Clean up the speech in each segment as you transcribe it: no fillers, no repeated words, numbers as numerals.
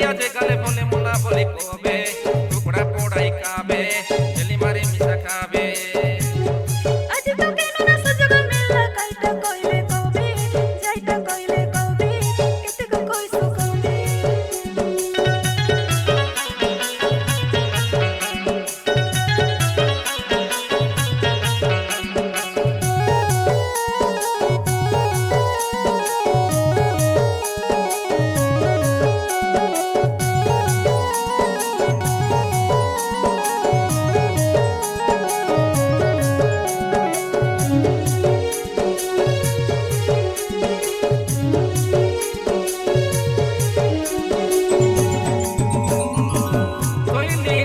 आज काले बोले मुला बोले कोबे टुकड़ा पोड़ाई काबे जली मारे मिसा खाबे आज तो केनो ना सुजग मिला काईटा कोइले कोबे जाईटा कोइले कोबे केते को कोई सो कोबे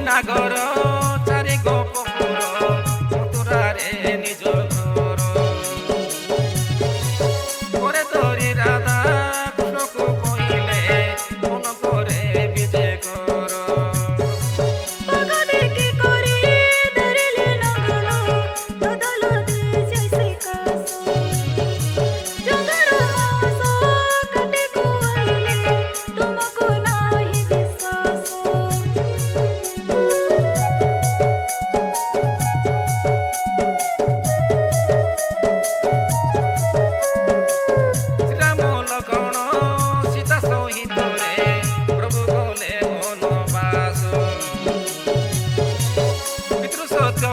नागर चारि गोपुर मथुरारे निज घर करे तोरी राधा कृष्णको कहिले मन करे विजय कर पगले की कोरी दरिले नगलो बदलो दे जैसे कासो जगरो मासो कटे को आइले तुमको नाही विश्वासो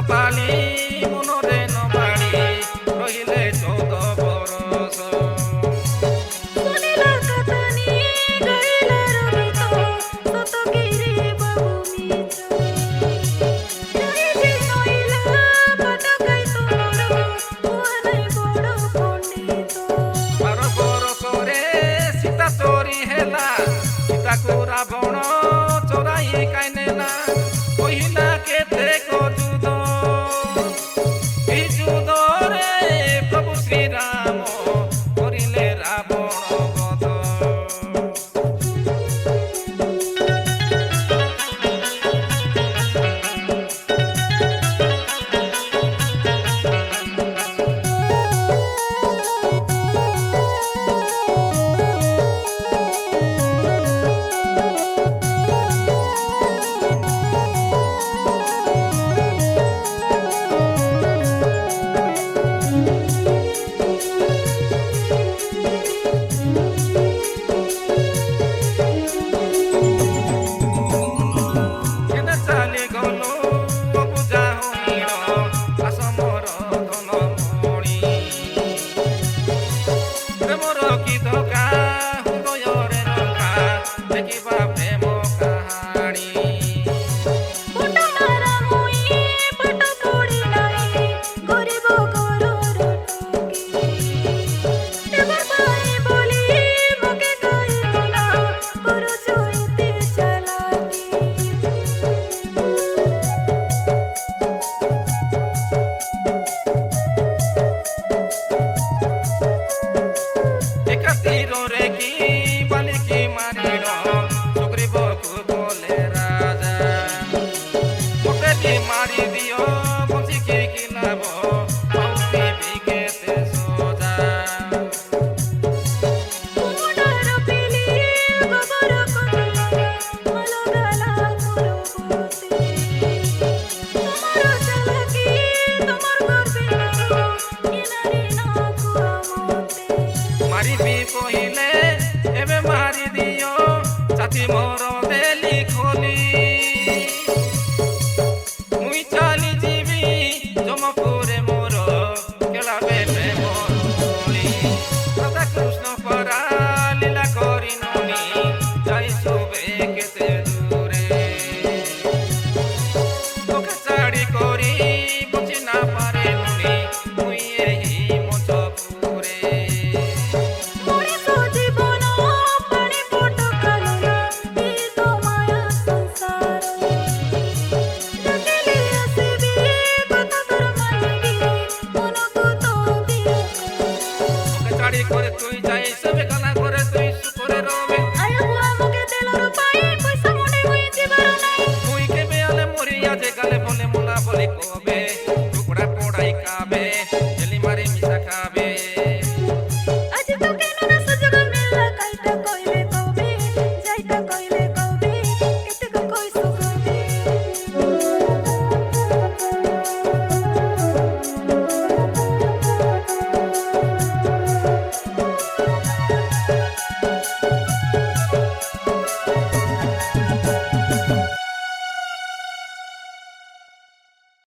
पाली मनरे न बाड़ी रहिले 14 बरस सुनिला कथनी गइला रमितो सतगिरी बहुमीच रही नइला पटकाई तोरो हुआ नै बड़ पंडित 12 बरस रे सीता चोरी हेला सीता को रावण चोराई काइनेला पहिला केते को मारी भी पहिले एबे मारी दियो साथी मोर